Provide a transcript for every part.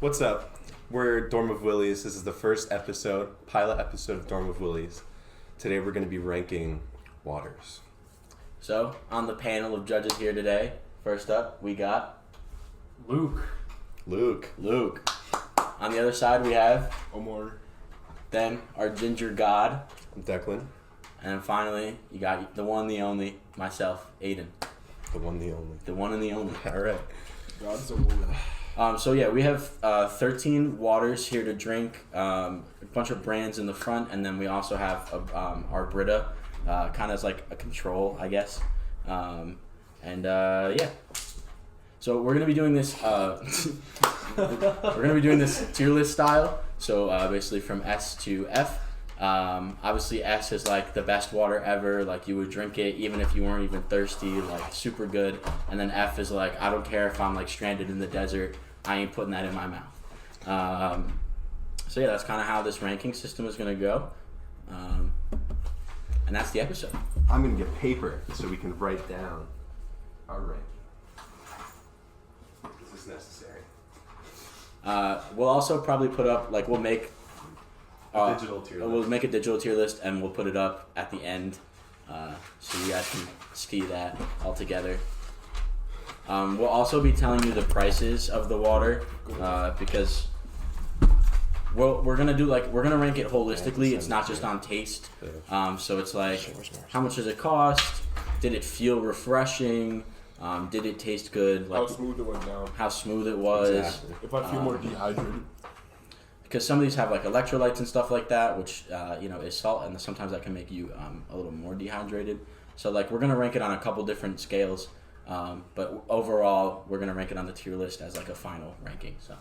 What's up? We're Dorm of Willys. This is the first pilot episode of Dorm of Willys. Today we're going to be ranking waters. So, on the panel of judges here today, first up, we got Luke. On the other side, we have Omar. then our ginger god. I'm Declan. And then finally, you got the one, the only, myself, Aiden. The one, the only. The one and the only. All right. God's a woman. So yeah, we have 13 waters here to drink, a bunch of brands in the front, and then we also have our Brita, kind of as like a control, I guess. Yeah. So we're gonna be doing this. We're gonna be doing this tier list style. So basically from S to F. Obviously S is like the best water ever, like you would drink it even if you weren't even thirsty, like super good. And then F is like, I don't care if I'm like stranded in the desert, I ain't putting that in my mouth. So yeah, that's kind of how this ranking system is gonna go. And that's the episode. I'm going to get paper so we can write down our ranking. This is necessary. We'll also probably put up, like we'll make Digital tier list. We'll make a digital tier list and we'll put it up at the end, so you guys can see that all together. We'll also be telling you the prices of the water, because we're gonna rank it holistically. It's not just on taste. So it's like, how much does it cost? Did it feel refreshing? Did it taste good? Like, How smooth it went down. how smooth it was. Exactly. If I feel more dehydrated. Because some of these have like electrolytes and stuff like that, which is salt, and sometimes that can make you a little more dehydrated. So like we're gonna rank it on a couple different scales, but overall we're gonna rank it on the tier list as like a final ranking. So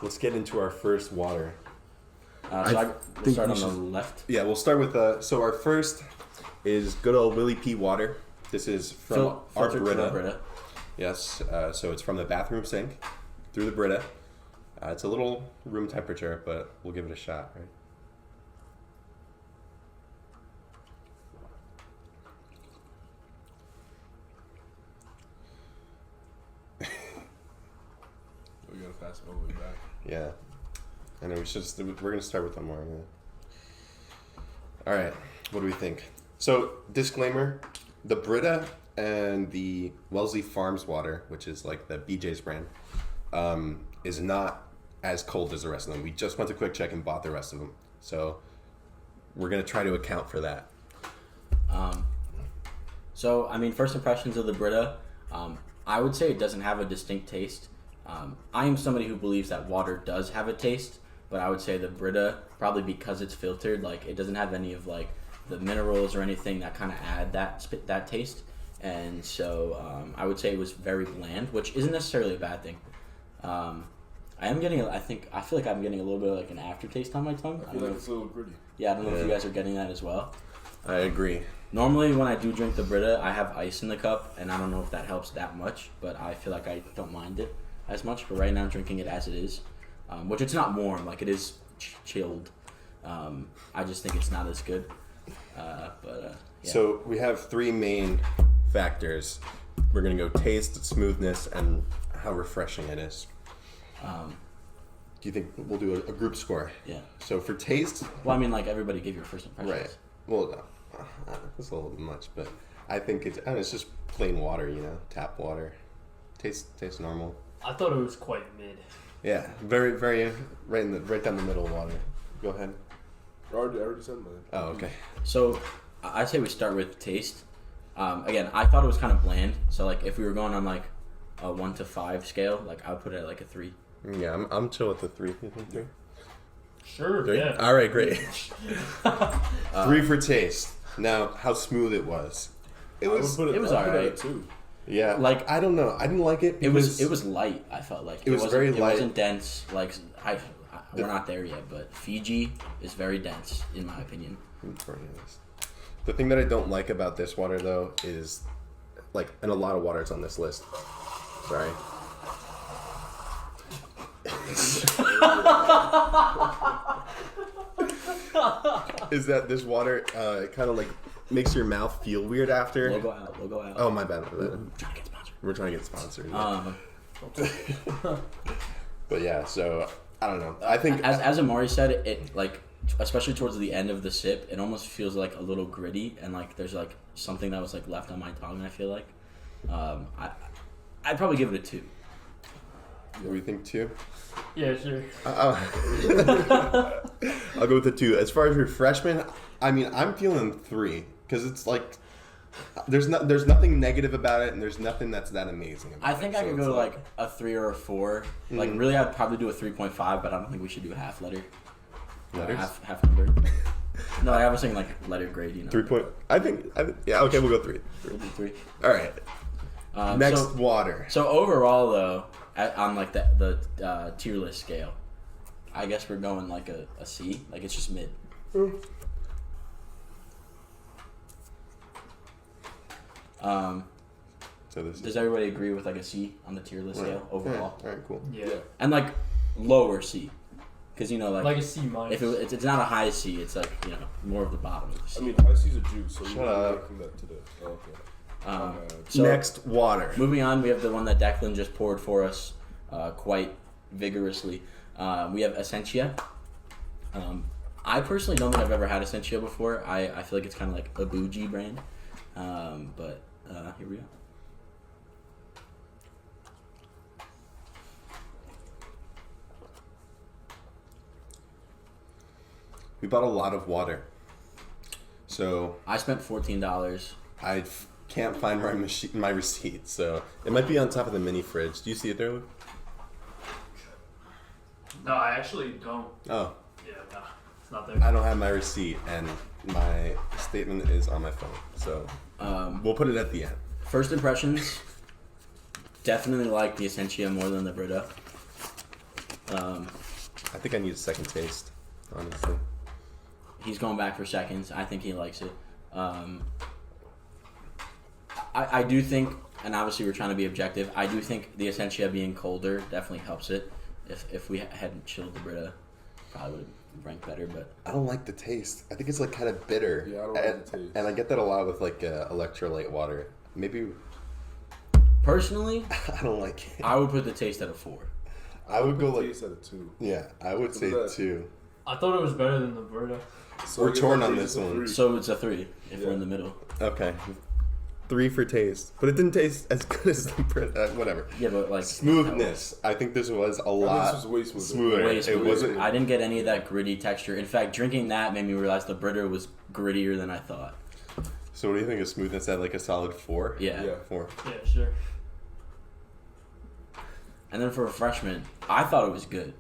Let's get into our first water. we'll start on the left. Yeah, we'll start with so our first is good old Willie P water. This is from our Brita. Yes, so it's from the bathroom sink through the Brita. It's a little room temperature, but we'll give it a shot, right? We gotta fast all the way back. Yeah. I know we're going to start with one more. Yeah. All right. What do we think? So, disclaimer, the Brita and the Wellesley Farms water, which is like the BJ's brand, is not as cold as the rest of them. We just went to Quick Check and bought the rest of them. So, we're going to try to account for that. So I mean, first impressions of the Brita, I would say it doesn't have a distinct taste. I am somebody who believes that water does have a taste, but I would say the Brita, probably because it's filtered, like it doesn't have any of like the minerals or anything that kind of add that taste, and so I would say it was very bland, which isn't necessarily a bad thing. I feel like I'm getting a little bit of like an aftertaste on my tongue. I feel like it's a little gritty. Yeah, I don't know if you guys are getting that as well. I agree. Normally, when I do drink the Brita, I have ice in the cup, and I don't know if that helps that much, but I feel like I don't mind it as much. But right now, I'm drinking it as it is, which it's not warm, like it is chilled. I just think it's not as good. Yeah. So, we have three main factors. We're going to go taste, smoothness, and how refreshing it is. Do you think we'll do a group score? Yeah. So for taste, well, I mean, like everybody give your first impressions. right? Well, no, that's a little bit much, but I think it's just plain water, tap water. Tastes normal. I thought it was quite mid. Yeah, very, very right down the middle of water. Go ahead. I already said mine. Oh, okay. So I'd say we start with taste. Again, I thought it was kind of bland. So like if we were going on like a 1 to 5 scale, like I would put it at like a 3. Yeah, I'm chill with the 3. You think 3? Sure, 3? yeah. All right, great. 3 for taste. Now, how smooth it was. It was alright too. Yeah, like I don't know. I didn't like it. It was light. I felt like it was very light. It wasn't dense. Like we're not there yet, but Fiji is very dense in my opinion. The thing that I don't like about this water though is, like, and a lot of water is on this list. Sorry. Is that this water kind of like makes your mouth feel weird after? Logo out. Oh, my bad. We're trying to get sponsored. We're trying to get sponsored. But yeah, so I don't know. I think as Amari said, it like especially towards the end of the sip, it almost feels like a little gritty and like there's like something that was like left on my tongue. I feel like I'd probably give it a 2. What do you think 2? Yeah, sure. I'll go with the 2. As far as refreshment, I mean, I'm feeling 3 because it's like there's nothing negative about it, and there's nothing that's that amazing about it. I think I could go like a 3 or a 4. Like really, I'd probably do a 3.5, but I don't think we should do a half letter. Letters? Half number. No, I was saying like letter grade. You know. 3 point. I think. Yeah. Okay, we'll go 3. We'll do 3. All right. Next, water. So overall, though, on like the tier list scale, I guess we're going like a C. Like it's just mid. So this Does everybody agree with like a C on the tier list scale overall? All right, cool. Yeah. And like lower C, because you know like a C minus. if it's not a high C, it's like more of the bottom of the C. I mean, high C's a juice, so Shut we're up. making that today. Oh, okay. So Next, water. moving on, we have the one that Declan just poured for us quite vigorously. We have Essentia. I personally don't think I've ever had Essentia before. I feel like it's kind of like a bougie brand. But here we go. We bought a lot of water, so I spent $14. I can't find my receipt. So it might be on top of the mini fridge. Do you see it there, Luke? No, I actually don't. Oh, Yeah, no, it's not there. I don't have my receipt, and my statement is on my phone. So we'll put it at the end. First impressions, definitely like the Essentia more than the Brita. I think I need a second taste, honestly. He's going back for seconds. I think he likes it. I do think, and obviously we're trying to be objective, I do think the Essentia being colder definitely helps it. If we hadn't chilled the Brita, probably would have ranked better. But I don't like the taste. I think it's like kind of bitter. Yeah, I don't like the taste. And I get that a lot with like electrolyte water. Maybe personally, I don't like it. I would put the taste at a 4. I would go Put like taste at a 2. yeah. I would say that? 2. I thought it was better than the Brita. So We're I give torn my on taste this a one. 3. So it's a 3 if we're Yeah. in the middle. Okay. 3 for taste, but it didn't taste as good as the whatever. Yeah, but like Smoothness. I think this was a lot this was way smoother. smoother. Way It smoother. wasn't. I didn't get any of that gritty texture. In fact, drinking that made me realize the Brita was grittier than I thought. So what do you think of smoothness at like a solid 4? Yeah. Yeah. 4. Yeah, sure. And then for refreshment, I thought it was good.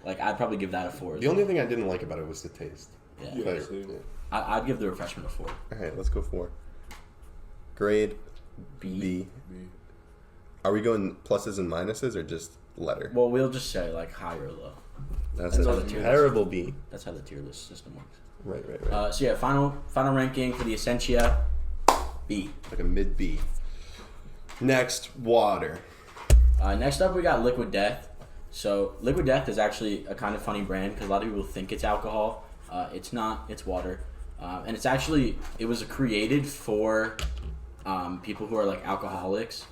Like I'd probably give that a 4. as The only well. thing I didn't like about it was the taste. Yeah. Yeah, But- same. I'd give the refreshment a 4. All right, let's go 4. Grade B. B. B. Are we going pluses and minuses or just letter? Well, we'll just say like high or low. That's That's a how the tier list- terrible B. That's how the tier list system works. Right. So yeah, final ranking for the Essentia, B. Like a mid B. Next, water. Next up, we got Liquid Death. So Liquid Death is actually a kind of funny brand because a lot of people think it's alcohol. It's not. It's water. And it's actually, it was created for people who are like alcoholics,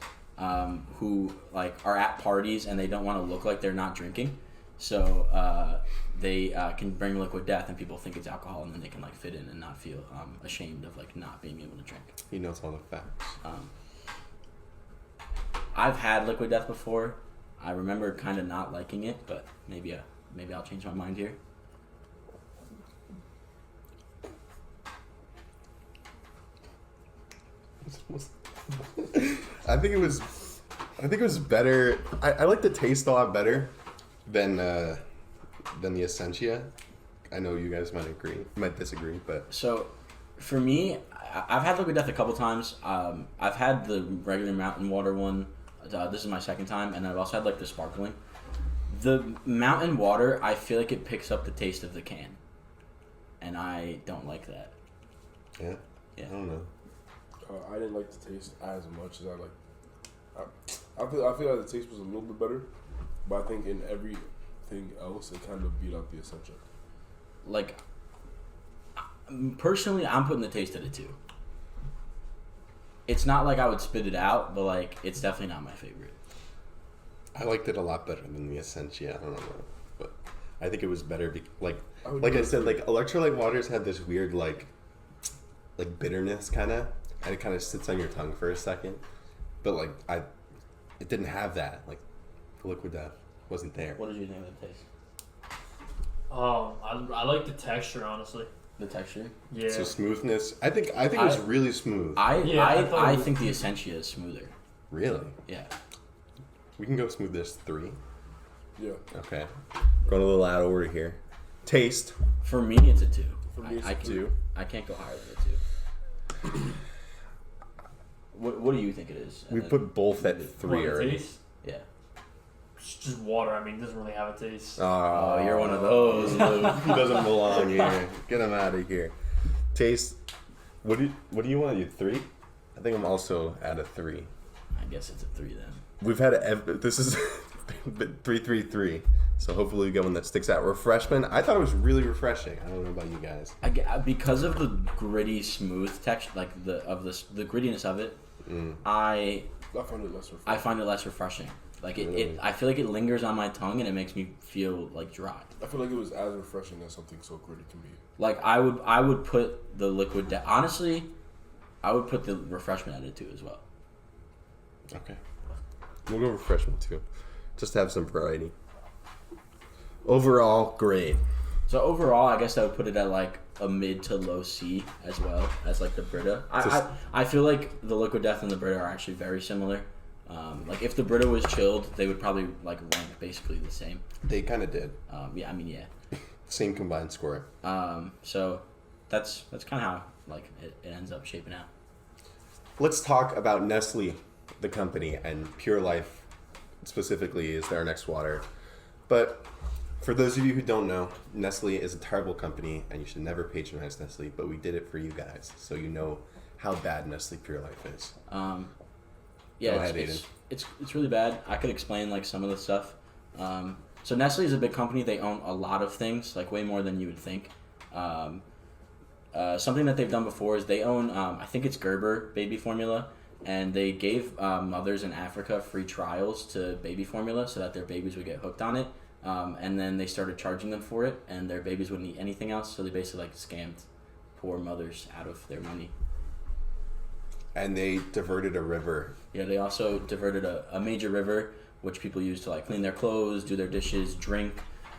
who like are at parties and they don't want to look like they're not drinking. So they can bring Liquid Death and people think it's alcohol and then they can like fit in and not feel ashamed of like not being able to drink. He knows all the facts. I've had Liquid Death before. I remember kind of not liking it, but maybe I'll change my mind here. I think it was better. I like the taste a lot better than the Essentia. I know you guys might disagree, but So, for me, I've had Liquid Death a couple times. I've had the regular mountain water one. This is my second time, and I've also had like the sparkling. The mountain water, I feel like it picks up the taste of the can, and I don't like that. yeah. Yeah. I don't know. I didn't like the taste as much as I like. I feel like the taste was a little bit better, but I think in everything else it kind of beat out the Essentia. Like, personally, I'm putting the taste at a 2. It's not like I would spit it out, but like it's definitely not my favorite. I liked it a lot better than the Essentia. I don't know, but I think it was better. I would Like do I it said, for- like electrolyte waters had this weird like bitterness kind of, and it kind of sits on your tongue for a second. But like it didn't have that. Like the Liquid Death wasn't there. What did you think of the taste? I like the texture, honestly. The texture? Yeah. So smoothness. I think it was really smooth. I thought it was- think the Essentia is smoother. Really. Yeah. We can go smoothness 3. Yeah. Okay. Going a little out of order here. Taste. For me, it's a 2. For me, it's I a can't, 2. I can't go higher than a 2. What do you think it is? We And then- put both at 3 What, the already. taste? Yeah. It's just water. I mean, it doesn't really have a taste. Oh, you're one of those, Luke. He doesn't belong here. Get him out of here. Taste. What do you want? You 3? I think I'm also at a 3. I guess it's a 3 then. We've had this is 3-3-3. So hopefully we get one that sticks out. Refreshment. I thought it was really refreshing. I don't know about you guys. Because of the gritty, smooth texture, like the grittiness of it, I find it less refreshing. I find it less refreshing. Like Really? I feel like it lingers on my tongue and it makes me feel like dry. I feel like it was as refreshing as something so gritty can be. Like I would put the liquid honestly, I would put the refreshment at it too as well. Okay. We'll go refreshment too. Just to have some variety. Overall, great. So overall, I guess I would put it at like a mid to low C as well as like the Brita. I feel like the Liquid Death and the Brita are actually very similar. Like if the Brita was chilled, they would probably like rank basically the same. They kind of did. Yeah. Same combined score. So that's kind of how like it ends up shaping out. Let's talk about Nestle, the company, and Pure Life specifically is their next water. But for those of you who don't know, Nestle is a terrible company and you should never patronize Nestle, but we did it for you guys so you know how bad Nestle Pure Life is. Yeah, Go ahead, it's really bad. I could explain like some of the stuff. So Nestle is a big company. They own a lot of things, like way more than you would think. Something that they've done before is they own, I think it's Gerber baby formula, and they gave mothers in Africa free trials to baby formula so that their babies would get hooked on it. And then they started charging them for it, and their babies wouldn't eat anything else. So they basically like scammed poor mothers out of their money. And they diverted a river. Yeah, they also diverted a major river, which people use to like clean their clothes, do their dishes, drink.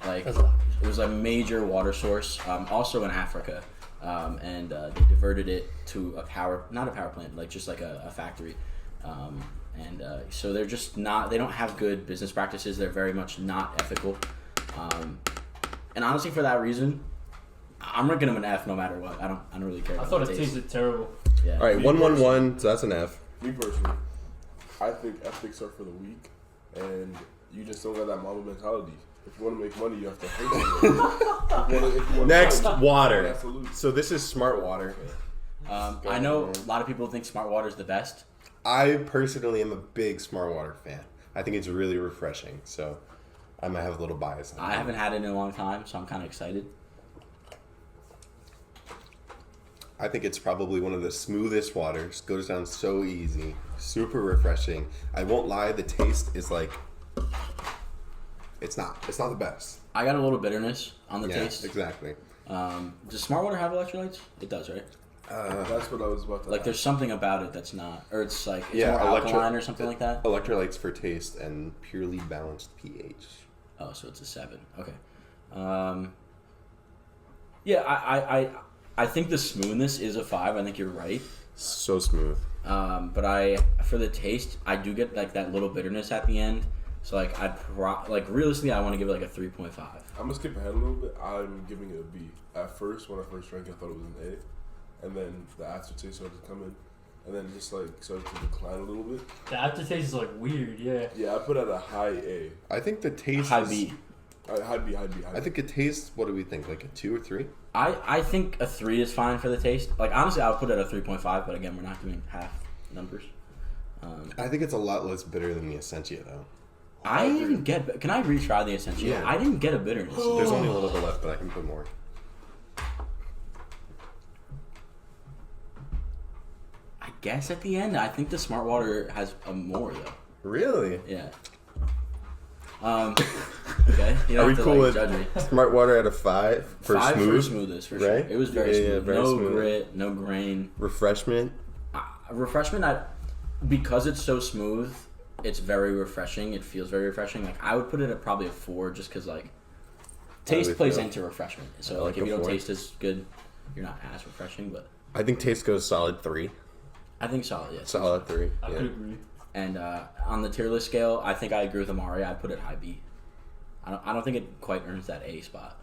Like it was a major water source, also in Africa, and they diverted it to not a power plant, like just like a factory, so they're just not. They don't have good business practices. They're very much not ethical, and honestly, for that reason, I'm ranking them an F no matter what. I don't really care. I About thought the it taste. tasted terrible. Yeah. All right, Me 1-1-1, so that's an F. Me personally, I think ethics are for the weak, and you just don't got that mama mentality. If you want to make money, you have to hurt someone. Next, water. Absolutely. So this is smart water. I know a lot of people think Smart Water is the best. I personally am a big smart water fan. I think it's really refreshing, so I might have a little bias on I that. haven't had it in a long time, so I'm kind of excited. I think it's probably one of the smoothest waters. Goes down so easy. Super refreshing. I won't lie, the taste is like it's not the best. I got a little bitterness on the Yeah, taste. exactly. Does Smart Water have electrolytes? It does, right? That's what I was about to Like ask. there's something about it that's not, or it's like it's Yeah, more electro- alkaline or something like that. Electrolytes for taste and purely balanced pH. Oh, so it's a 7. Okay. Yeah, I think the smoothness is a 5. I think you're right. So smooth. But for the taste, I do get like that little bitterness at the end. So like realistically, I want to give it like a 3.5. I'm gonna skip ahead a little bit. I'm giving it a B. At first, when I first drank it, I thought it was an A, and then the aftertaste started to come in, and then just like started to decline a little bit. The aftertaste is like weird, yeah. Yeah, I put it at a high A. I think the taste High is, B. High B. I think it tastes, what do we think, like a 2 or 3? I think a 3 is fine for the taste. Like honestly, I would put it at a 3.5. But again, we're not doing half numbers. I think it's a lot less bitter than the Essentia though. I didn't get. Can I retry the Essentia? Yeah. I didn't get a bitterness. There's only a little bit left, but I can put more. I guess at the end, I think the Smart Water has a more though. Really? Yeah. Okay, you don't Are we have to cool with judge me. Smart Water at a 5 for 5 smooth? for smoothest, for sure. right? It was very Yeah, smooth. very No smooth. grit, no grain. Refreshment. Refreshment, because it's so smooth, it's very refreshing. It feels very refreshing. Like I would put it at probably a 4, just because like taste we plays feel? into refreshment. So I like like if a you don't 4. taste as good, you're not as refreshing. But I think taste goes solid 3. I think solid, yes. Solid 3. I Yeah. could agree. And on the tier list scale, I think I agree with Amari. I put it high B. I don't think it quite earns that A spot.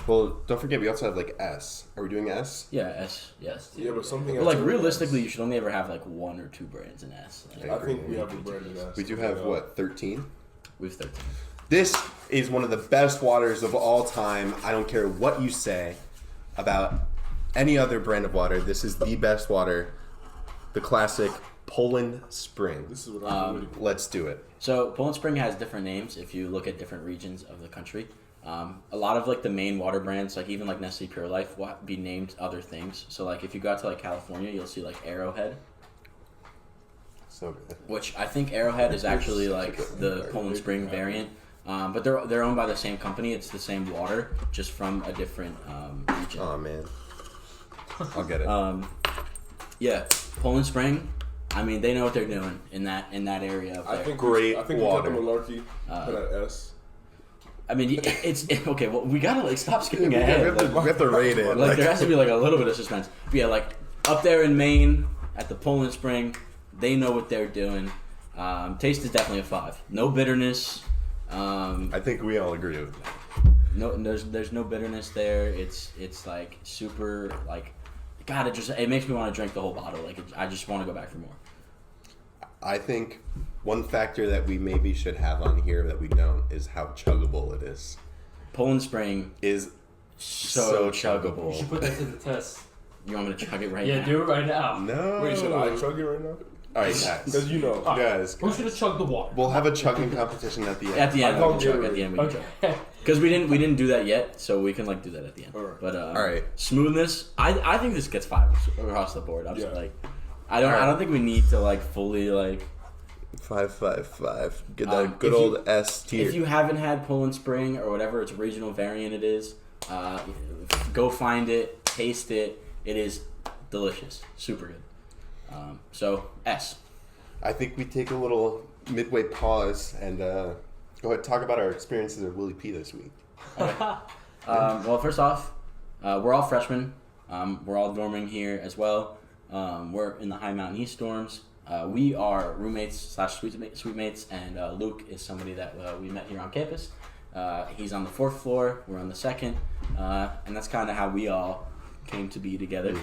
Well, don't forget we also have like S. Are we doing S? Yeah, S. Yes. Yeah, but something. But like else- realistically, you should only ever have like 1 or 2 brands in S. Like, I think we have a brand in that. We do have what, 13? we have 13. This is one of the best waters of all time. I don't care what you say about any other brand of water. This is the best water. The classic Poland Spring. This is what I'm really. Let's do it. So Poland Spring has different names if you look at different regions of the country. A lot of like the main water brands, like even like Nestle Pure Life, will be named other things. So like if you go out to like California, you'll see like Arrowhead, So good. which I think Arrowhead is actually like the Poland Spring variant. But they're owned by the same company. It's the same water, just from a different region. Oh man. I'll get it. Yeah, Poland Spring. I mean, they know what they're doing in that area up I there. think Great I think water. we got the malarkey. Put at S. I mean, it's okay. Well, we gotta like stop skipping we, ahead. have to rate it. Like there has to be like a little bit of suspense. But yeah, like up there in Maine at the Poland Spring, they know what they're doing. Taste is definitely a 5. No bitterness. I think we all agree with that. No, there's no bitterness there. It's like super like, God, it makes me want to drink the whole bottle. Like I just want to go back for more. I think one factor that we maybe should have on here that we don't is how chuggable it is. Poland Spring Is so You chuggable. should put that to the test. You want me to chug it right Yeah, now? do it right now. no. Wait, should I chug it right now? All right, guys. Because you know. All right. Guys, Who should have chugged the water? we'll have a chugging competition at the end. At the end, I we can call chug. Gatorade. At the end, we can chug. Okay. Because we didn't do that yet, so we can like do that at the end. Alright. But All right. smoothness, I think this gets 5 across the board. I'm just Yeah. like, I don't think we need to like fully like. 5, 5, 5. Get that If good you- old S tier. If you haven't had Poland Spring or whatever its regional variant it is, go find it, taste it. It is delicious, super good. So S. I think we take a little midway pause and go ahead and talk about our experiences at Willie P this week. Well, first off, we're all freshmen. We're all dorming here as well. We're in the High Mountain East dorms. We are roommates / suitemates, and Luke is somebody that we met here on campus. He's on the 4th floor. We're on the 2nd, and that's kind of how we all came to be together.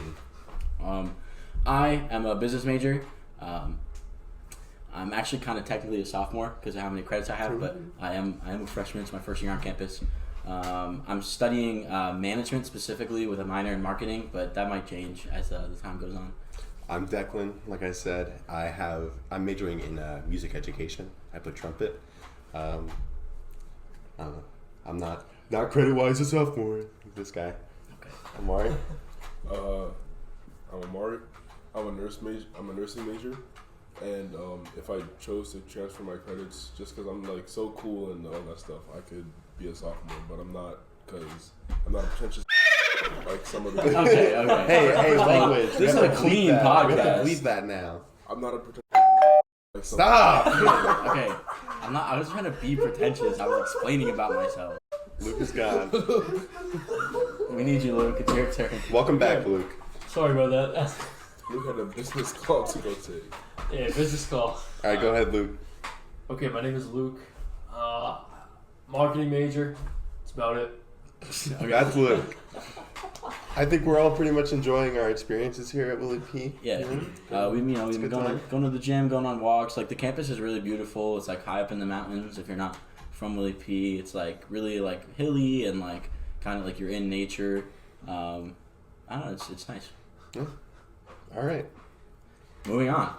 I am a business major. I'm actually kind of technically a sophomore because of how many credits I have, but I am a freshman. It's my first year on campus. I'm studying management specifically with a minor in marketing, but that might change as the time goes on. I'm Declan. Like I said, I'm majoring in music education. I play trumpet. I don't know. I'm not credit-wise a sophomore. This guy. Okay. Amari. I'm Amari. I'm a nursing major, and if I chose to transfer my credits, just because I'm like so cool and all that stuff, I could be a sophomore, but I'm not because I'm not a pretentious like some of the. Okay. Hey, language. This We is have a to bleep clean that. We have podcast. to bleep that now. I'm not a pretentious. Like some- Stop! Okay. I was trying to be pretentious. I was explaining about myself. Luke is gone. We need you, Luke. It's your turn. Welcome back, Luke. Sorry about that. Luke had a business call to go take. Yeah, business call. All right, go ahead, Luke. Okay, my name is Luke. Marketing major. That's about it. That's Luke. I think we're all pretty much enjoying our experiences here at Willie P. Yeah, we've It's a been good time. going to the gym, going on walks. Like the campus is really beautiful. It's like high up in the mountains. If you're not from Willie P, it's like really like hilly and like kind of like you're in nature. I don't know. It's nice. All right. Moving on.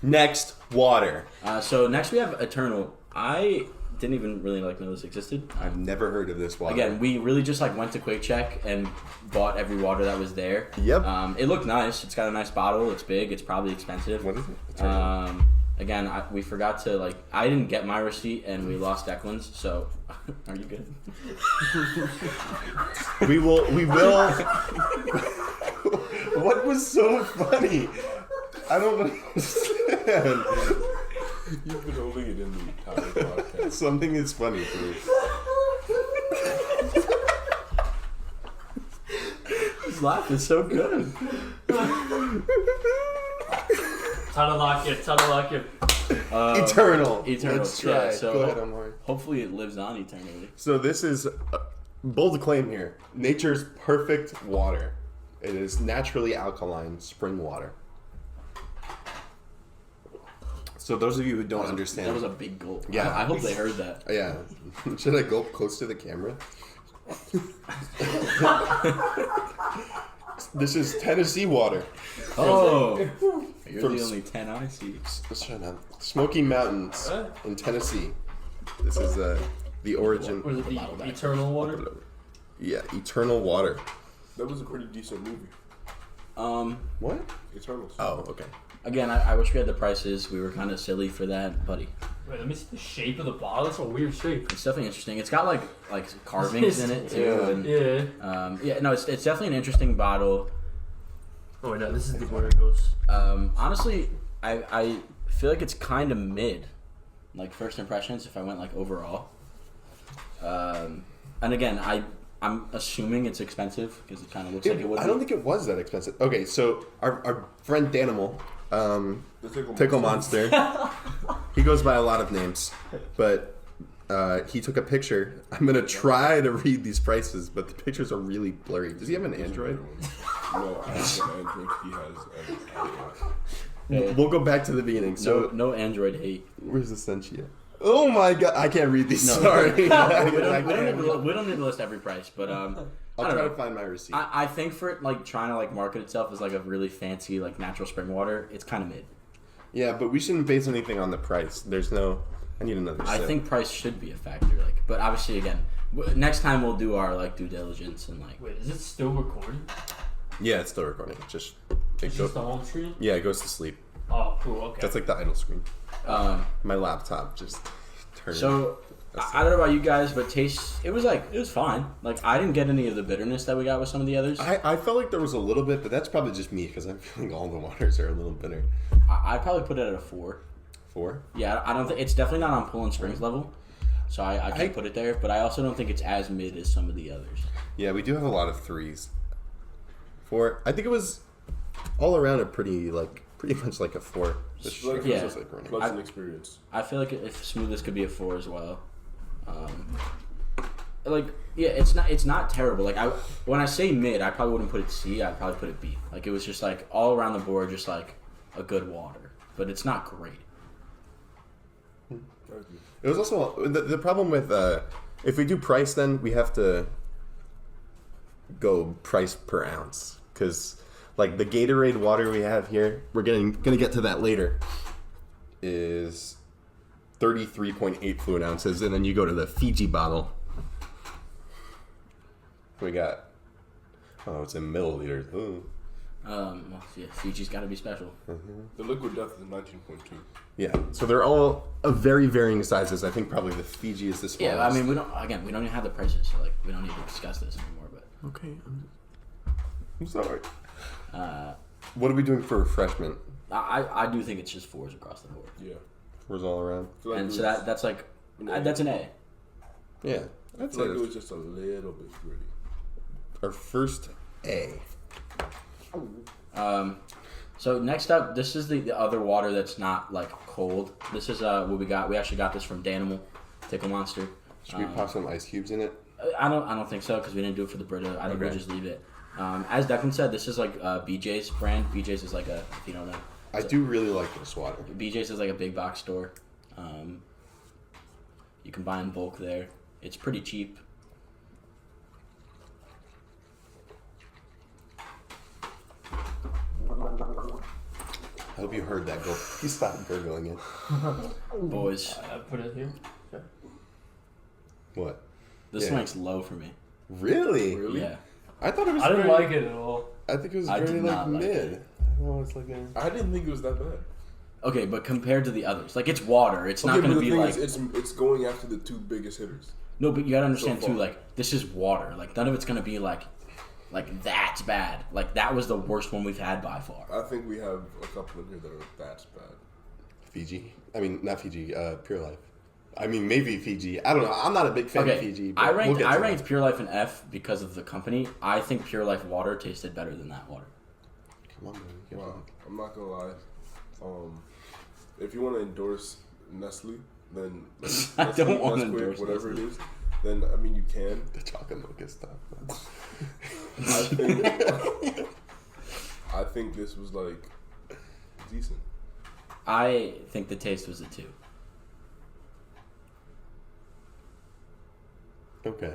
Next, water. So next we have Eternal. I didn't even really like know this existed. I've never heard of this water. Again, we really just like went to Quick Check and bought every water that was there. Yep. It looked nice. It's got a nice bottle. It's big. It's probably expensive. What is it? Eternal. Again, we forgot to I didn't get my receipt and we lost Declan's. So, are you good? We will. What was so funny? I don't understand. You've been holding it in the entire podcast. Something is funny to me. His laugh is so good. Title lock it. Eternal. Yeah, Let's try. so Go ahead, Omar. hopefully it lives on eternally. So this is bold claim here. Nature's perfect water. It is naturally alkaline spring water. So those of you who don't understand, That was a big gulp. Yeah. I hope they heard that. yeah, should I go close to the camera? This is Tennessee water. Oh, you're From the only 10 I see. Shut up. Smoky Mountains in Tennessee. This is the origin. Was it The bottle the back. eternal water? Yeah, eternal water. That was a pretty decent movie. What? Eternals. Oh, okay. Again, I wish we had the prices. We were kind of silly for that, buddy. Wait, let me see the shape of the bottle. That's a weird shape. It's definitely interesting. It's got like carvings in it too. Yeah. And, no, it's definitely an interesting bottle. Oh wait, no, this is the where it goes. Honestly, I feel like it's kind of mid, like first impressions. If I went overall, and again, I'm assuming it's expensive because it kind of looks like it would. I don't think it was that expensive. Okay, so our friend Danimal, The Tickle Monster, he goes by a lot of names, but he took a picture. I'm gonna try to read these prices, but the pictures are really blurry. Does he have an Android? No, I have an Android. He has an iPhone. We'll go back to the beginning. So No Android hate. where's Essentia? Oh my god, I can't read these. No. Sorry. we don't need to list every price, but I'll I try don't to know. find my receipt. I think for it trying to market itself as a really fancy natural spring water, it's kind of mid. Yeah, but we shouldn't base anything on the price. There's no. I need another. I sip. think price should be a factor, but obviously again, next time we'll do our due diligence and Wait, is it still recording? Yeah, it's still recording. It's Just the home screen? Yeah, it goes to sleep. Oh, cool. Okay. That's the idle screen. um. My laptop just turned. So I don't know about you guys, but taste it was fine. I didn't get any of the bitterness that we got with some of the others. I felt like there was a little bit, but that's probably just me because I'm feeling all the waters are a little bitter. I'd probably put it at a 4. 4? Yeah, I don't think it's definitely not on Poland Springs level, so I can't put it there. But I also don't think it's as mid as some of the others. Yeah, we do have a lot of 3s. 4. I think it was all around a pretty much like a 4. This Like, this yeah. was running. Pleasant experience. I feel like if smoothest could be a 4 as well. It's not terrible. When I say mid, I probably wouldn't put it C. I'd probably put it B. It was just all around the board, just a good water, but it's not great. It was also the problem with if we do price, then we have to go price per ounce because the Gatorade water we have here, we're gonna get to that later, is 33.8 fluid ounces, and then you go to the Fiji bottle. We got it's in milliliters. Ooh. Fiji's got to be special. The liquid depth is 19.2. Yeah, so they're all of very varying sizes. I think probably the Fiji is the smallest. Yeah, I mean we don't even have the prices, so we don't need to discuss this anymore. But okay, I'm sorry. What are we doing for refreshment? I do think it's just 4s across the board, Yeah. 4s all around. I feel like and it so was- that's that's an A. Yeah, I that's feel like it it. was just a little bit gritty. Our first A. So next up, this is the other water that's not cold. This is what we got. We actually got this from Danimal, Tickle Monster. Should we pop some ice cubes in it? I don't think so because we didn't do it for the Brita. I think we'll Okay. just leave it. As Declan said, this is BJ's brand. BJ's is if you don't know, I do really like this water. BJ's is a big box store. You can buy in bulk there. It's pretty cheap. I hope you heard that. He stopped gurgling it. Boys, I put it here. What? this Yeah. ranks low for me. Really? Really? Yeah. I thought it was. I didn't very, like it at all. I think it was I very did not like mid. it. I don't know. It's I didn't think it was that bad. Okay, but compared to the others, like it's water. It's not Okay, going but to the be thing like is, it's going after the two biggest hitters. no. But you got to understand So too. far. Like this is water. Like none of it's going to be like that's bad. Like that was the worst one we've had by far. I think we have a couple in here that are that bad. Fiji. I mean, not Fiji. Pure Life. I mean, maybe Fiji. I don't know. I'm not a big fan of Okay, Fiji. But I we'll ranked get to I that. ranked Pure Life an F because of the company. I think Pure Life water tasted better than that water. Come on, man. Get Wow, back. I'm not gonna lie. If you want to endorse Nestle, then I Nestle, don't wanna Nesquik, endorse whatever Nestle. it is. Then I mean, you can. The chocolate mocha stuff. I think this was like decent. I think the taste was a 2. Okay.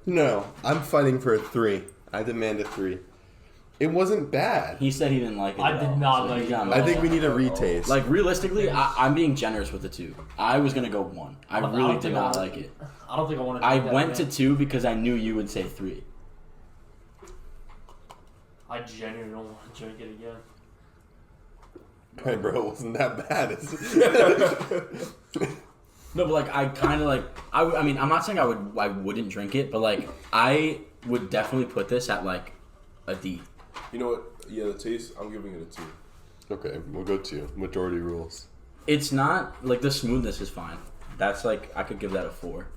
No, I'm fighting for a 3. I demand a 3. It wasn't bad. He said he didn't like it. I at did all, not so like he's it on at I my think we side. need a retaste. Like realistically, I'm being generous with the 2. I was gonna go 1. I don't really think did I not wanna- like it. I don't think I want to. I went to 2 because I knew you would say 3. I genuinely don't want to drink it again. Hey, bro, it wasn't that bad. Is it? No, but like I kind of like I mean I'm not saying I wouldn't drink it, but like I would definitely put this at like a D. You know what? Yeah, the taste. I'm giving it a 2. Okay, we'll go 2. Majority rules. It's not like the smoothness is fine. That's like I could give that a 4.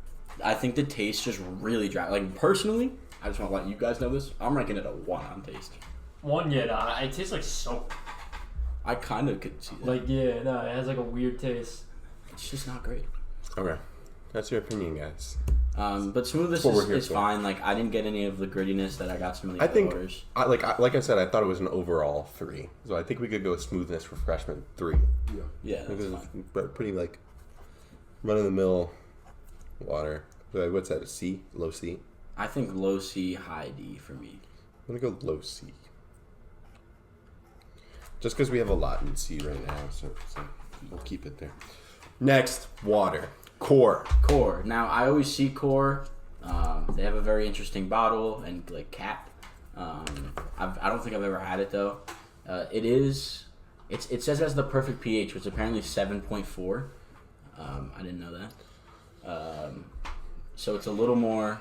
I think the taste just really dry. Like personally, I just want to let you guys know this. I'm ranking it a 1 on taste. 1, yeah, nah, it tastes like soap. I kind of could see that. Like, yeah, no, it has like a weird taste. It's just not great. Okay. That's your opinion, guys. But smoothness That's what we're here is for. fine. Like I didn't get any of the grittiness that I got some of the I other think, orders. like I said, I thought it was an overall 3. So I think we could go smoothness, refreshment 3. Yeah. Yeah, that's Because fine. it's pretty like run-of-the-mill water. What's that? A C? Low C? I think low C, high D for me. I'm gonna go low C. Just because we have a lot in C right now, so we'll keep it there. Next, water. Core. Core. Now I always see Core. They have a very interesting bottle and like cap. I don't think I've ever had it though. It says it has the perfect pH, which is apparently 7.4. I didn't know that. So it's a little more.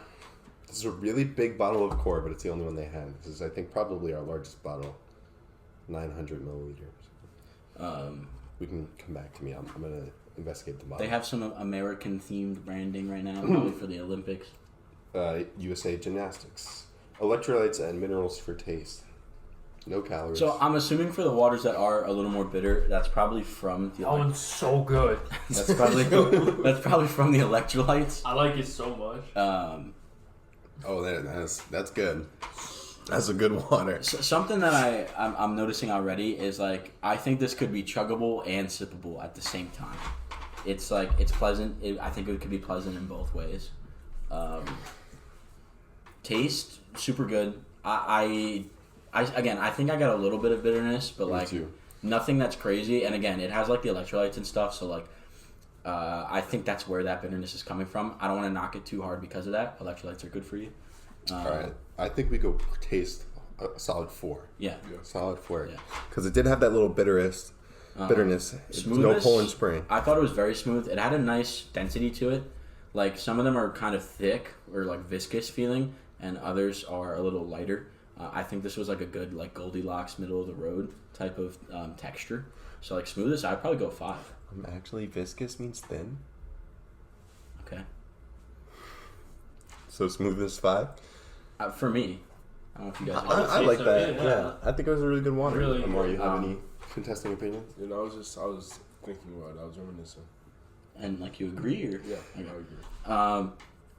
This is a really big bottle of Core, but it's the only one they have. This is, I think, probably our largest bottle. 900 milliliters. We can come back to me. I'm going to investigate the bottle. They have some American themed branding right now, probably for the Olympics. USA Gymnastics. Electrolytes and minerals for taste. No calories. So I'm assuming for the waters that are a little more bitter, that's probably from the That one's so good. that's probably from the electrolytes. I like it so much. Oh, that's good. That's a good water. Something that I'm noticing already is like I think this could be chuggable and sippable at the same time. It's like it's pleasant. I think it could be pleasant in both ways. Taste super good. I think I got a little bit of bitterness, but Me like too. nothing that's crazy. And again, it has like the electrolytes and stuff, so like I think that's where that bitterness is coming from. I don't want to knock it too hard because of that. Electrolytes are good for you. All right. I think we go taste a solid 4. Yeah. Solid 4. Yeah. Because it did have that little bitterness. It's no Smoothness, Poland Spring. I thought it was very smooth. It had a nice density to it. Like some of them are kind of thick or like viscous feeling, and others are a little lighter. I think this was like a good like Goldilocks middle of the road type of texture. So like smoothest, I'd probably go 5. Actually, viscous means thin. Okay. So smoothness 5. For me, I don't know if you guys. would I say like so, that. yeah. I think it was a really good water. Really Amar, you have Um, any contesting opinions? You know, I was thinking about it. I was reminiscing. And like you agree or Yeah, Okay. I agree.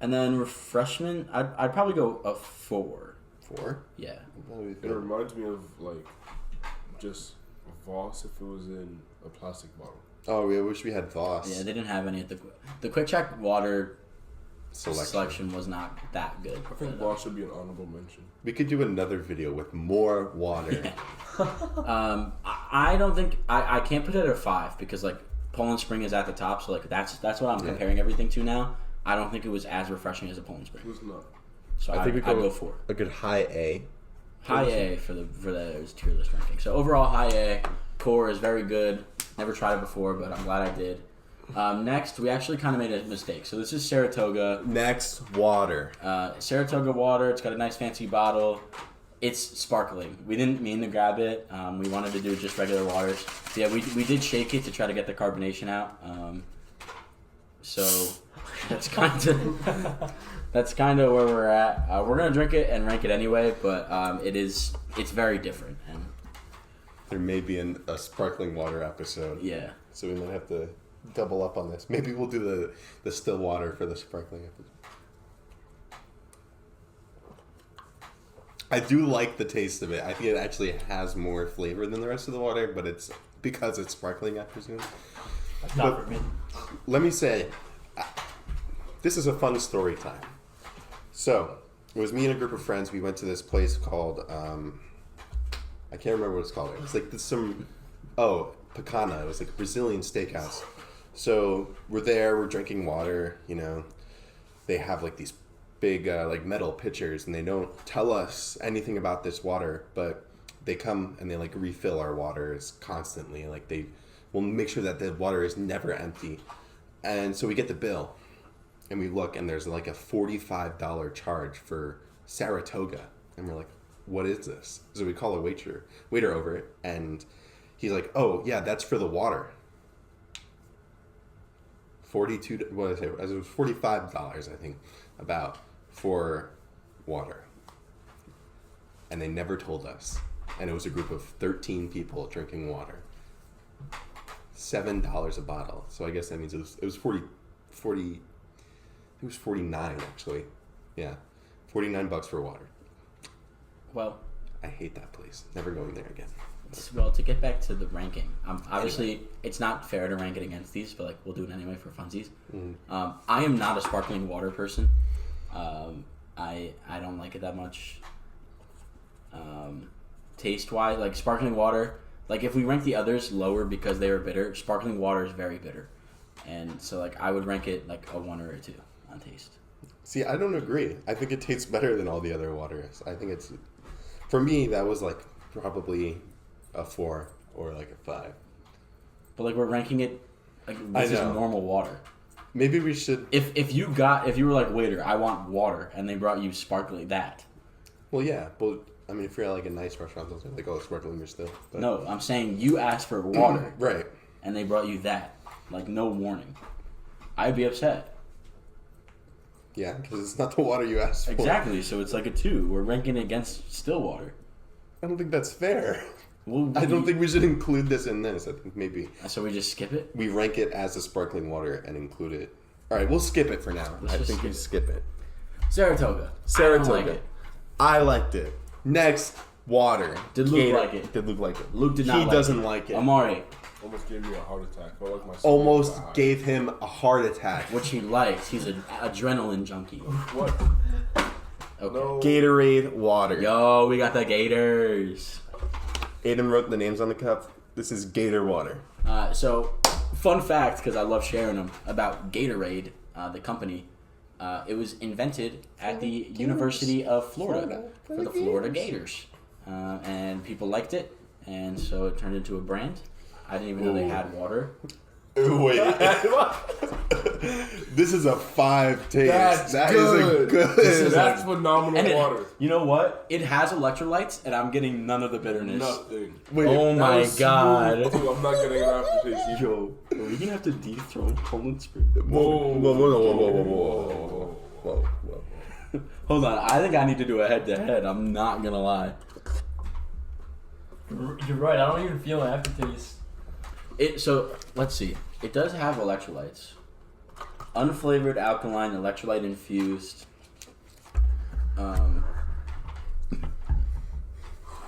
And then refreshment, I'd probably go a 4. 4? Yeah. It reminds me of like just Voss if it was in a plastic bottle. Oh, we wish we had Voss. Yeah, they didn't have any at the Quick Check water Selection. was not that good. I think Voss should be an honorable mention. We could do another video with more water. I don't think I can't put it at a 5 because like Poland Spring is at the top, so like that's what I'm comparing everything to now. I don't think it was as refreshing as a Poland Spring, Who's not? so I think we I'd go go 4. a good high A. High A for the tier list ranking. So overall high A. core is very good. Never tried it before, but I'm glad I did. Next, we actually kind of made a mistake. So this is Saratoga. Next, water. Saratoga water. It's got a nice fancy bottle. It's sparkling. We didn't mean to grab it. We wanted to do just regular waters. So yeah, we did shake it to try to get the carbonation out. So that's kind of where we're at. We're gonna drink it and rank it anyway, but it's very different. And There may be a sparkling water episode. yeah, So we might have to double up on this. Maybe we'll do the still water for the sparkling episode. I do like the taste of it. I think it actually has more flavor than the rest of the water, but it's because it's sparkling, I presume. That's not for me. Let me say, this is a fun story time. So, it was me and a group of friends. We went to this place called, I can't remember what it's called. It was like Picana. It was like a Brazilian steakhouse. So, we're there, we're drinking water, you know. They have like these big like metal pitchers, and they don't tell us anything about this water, but they come and they like refill our waters constantly. Like they will make sure that the water is never empty. And so we get the bill and we look, and there's like a $45 charge for Saratoga, and we're like, what is this? So we call a waiter over it, and he's like, oh yeah, that's for the water. What did I say? It was $45, I think, about for water. And they never told us. And it was a group of 13 people drinking water. $7 a bottle. So I guess that means it was 40 it was 49 actually. Yeah. $49 for water. well, I hate that place. Never going there again. well, to get back to the ranking, obviously it's not fair to rank it against these, but like we'll do it anyway for funsies. I am not a sparkling water person. I don't like it that much. Taste wise, like sparkling water, like if we rank the others lower because they are bitter, sparkling water is very bitter, and so like I would rank it like a 1 or a 2 on taste. See, I don't agree. I think it tastes better than all the other waters. I think it's, for me, that was like probably a 4 or like a 5. But like we're ranking it like I this is know. normal water. Maybe we should. If you were like, waiter, I want water, and they brought you sparkling that. Well, yeah, but I mean, if you're at like a nice restaurant, they'll say like, "Oh, sparkling, you're still." But, No, I'm saying you asked for water, right. and they brought you that. Like no warning. I'd be upset. Yeah, because it's not the water you asked for. Exactly. So it's like a 2. We're ranking it against still water. I don't think that's fair. Well, I don't think we should include this in this. I think maybe So we just skip it. we rank it as a sparkling water and include it. All right, we'll skip it for now. Let's I just think we skip it. Saratoga. Saratoga. I don't like it. I liked it. Next, water. Did Luke like it? Did Luke like it? Luke did not. He like doesn't it. like it. Amari, Almost gave me a heart attack. I like my Almost stomach. gave him a heart attack. which he likes. He's an adrenaline junkie. What? Okay. No. Gatorade water. Yo, we got the Gators. Aiden wrote the names on the cup. This is Gator water. So, fun fact, because I love sharing them, about Gatorade, the company. It was invented at the University of Florida for the Florida Gators. And people liked it, and so it turned into a brand. I didn't even know they had water. Wait. This is a 5 taste. That's That is good. a good. That's phenomenal And water. you know what? It has electrolytes, and I'm getting none of the bitterness. Nothing. Wait, Oh That my was god. smooth, too. I'm not getting an aftertaste either. Yo, are we gonna have to dethrone Poland Spirit? Whoa. Hold on, I think I need to do a head-to-head. I'm not gonna lie. You're right. I don't even feel an aftertaste. So let's see. It does have electrolytes. Unflavored alkaline, electrolyte infused.